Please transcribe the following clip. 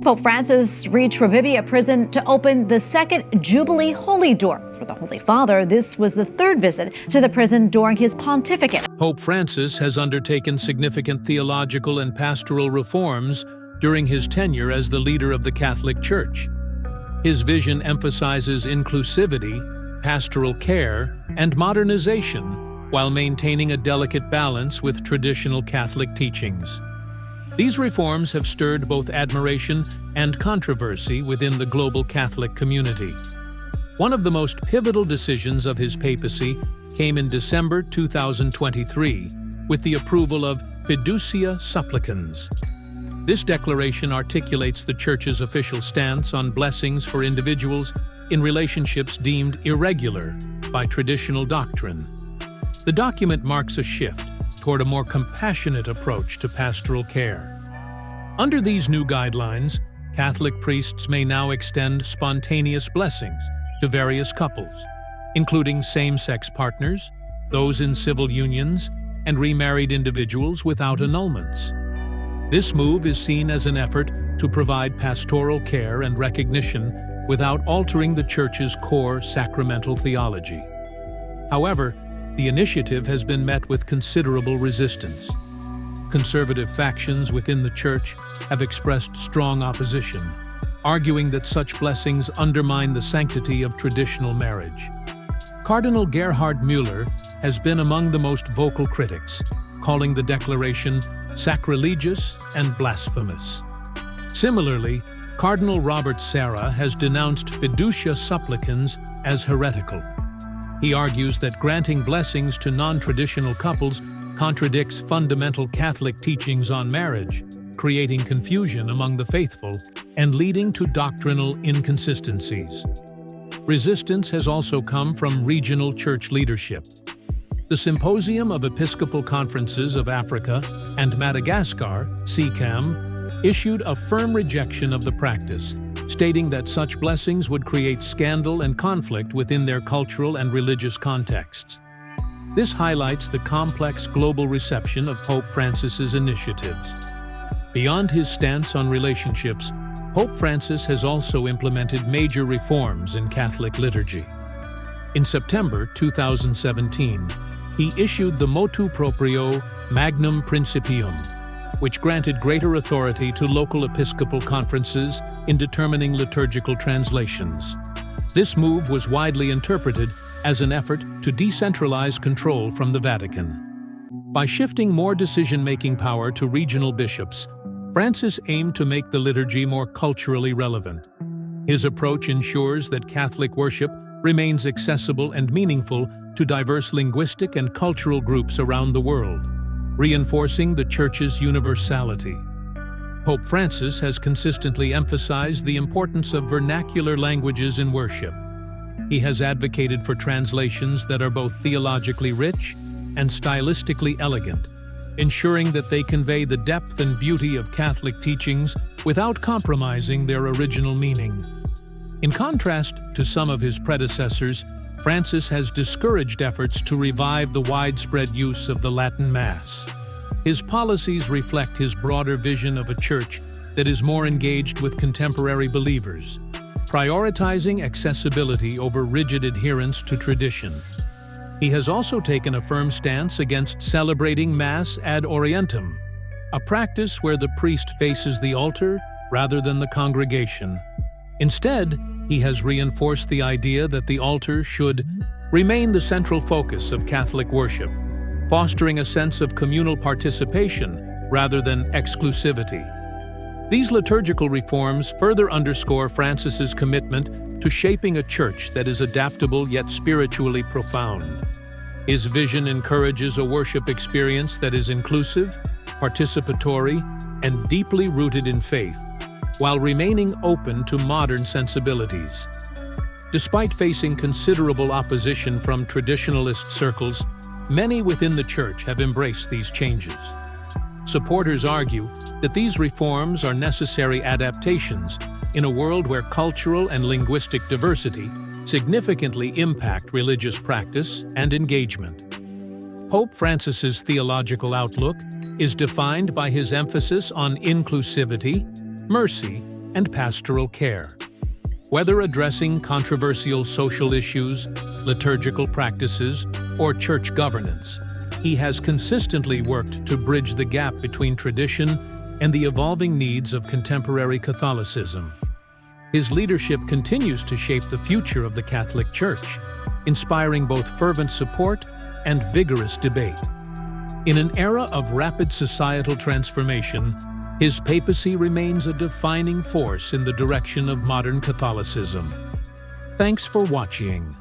Pope Francis reached Rebibbia prison to open the second Jubilee Holy Door. For the Holy Father, this was the third visit to the prison during his pontificate. Pope Francis has undertaken significant theological and pastoral reforms during his tenure as the leader of the Catholic Church. His vision emphasizes inclusivity, pastoral care, and modernization, while maintaining a delicate balance with traditional Catholic teachings. These reforms have stirred both admiration and controversy within the global Catholic community. One of the most pivotal decisions of his papacy came in December 2023 with the approval of Fiducia Supplicans. This declaration articulates the Church's official stance on blessings for individuals in relationships deemed irregular by traditional doctrine. The document marks a shift toward a more compassionate approach to pastoral care. Under these new guidelines, Catholic priests may now extend spontaneous blessings to various couples, including same-sex partners, those in civil unions, and remarried individuals without annulments. This move is seen as an effort to provide pastoral care and recognition without altering the Church's core sacramental theology. However, the initiative has been met with considerable resistance. Conservative factions within the Church have expressed strong opposition, arguing that such blessings undermine the sanctity of traditional marriage. Cardinal Gerhard Müller has been among the most vocal critics, calling the declaration sacrilegious and blasphemous. Similarly, Cardinal Robert Sarah has denounced Fiducia Supplicans as heretical. He argues that granting blessings to non-traditional couples contradicts fundamental Catholic teachings on marriage, creating confusion among the faithful and leading to doctrinal inconsistencies. Resistance has also come from regional church leadership. The Symposium of Episcopal Conferences of Africa and Madagascar, SECAM, issued a firm rejection of the practice, stating that such blessings would create scandal and conflict within their cultural and religious contexts. This highlights the complex global reception of Pope Francis's initiatives. Beyond his stance on relationships, Pope Francis has also implemented major reforms in Catholic liturgy. In September 2017, he issued the Motu Proprio Magnum Principium, which granted greater authority to local episcopal conferences in determining liturgical translations. This move was widely interpreted as an effort to decentralize control from the Vatican. By shifting more decision-making power to regional bishops, Francis aimed to make the liturgy more culturally relevant. His approach ensures that Catholic worship remains accessible and meaningful to diverse linguistic and cultural groups around the world, reinforcing the Church's universality. Pope Francis has consistently emphasized the importance of vernacular languages in worship. He has advocated for translations that are both theologically rich and stylistically elegant, ensuring that they convey the depth and beauty of Catholic teachings without compromising their original meaning. In contrast to some of his predecessors, Francis has discouraged efforts to revive the widespread use of the Latin Mass. His policies reflect his broader vision of a church that is more engaged with contemporary believers, prioritizing accessibility over rigid adherence to tradition. He has also taken a firm stance against celebrating Mass ad orientem, a practice where the priest faces the altar rather than the congregation. Instead, he has reinforced the idea that the altar should remain the central focus of Catholic worship, fostering a sense of communal participation rather than exclusivity. These liturgical reforms further underscore Francis's commitment to shaping a church that is adaptable yet spiritually profound. His vision encourages a worship experience that is inclusive, participatory, and deeply rooted in faith, while remaining open to modern sensibilities. Despite facing considerable opposition from traditionalist circles, many within the Church have embraced these changes. Supporters argue that these reforms are necessary adaptations in a world where cultural and linguistic diversity significantly impact religious practice and engagement. Pope Francis's theological outlook is defined by his emphasis on inclusivity, mercy, and pastoral care. Whether addressing controversial social issues, liturgical practices, or church governance, he has consistently worked to bridge the gap between tradition and the evolving needs of contemporary Catholicism. His leadership continues to shape the future of the Catholic Church, inspiring both fervent support and vigorous debate. In an era of rapid societal transformation, his papacy remains a defining force in the direction of modern Catholicism. Thanks for watching.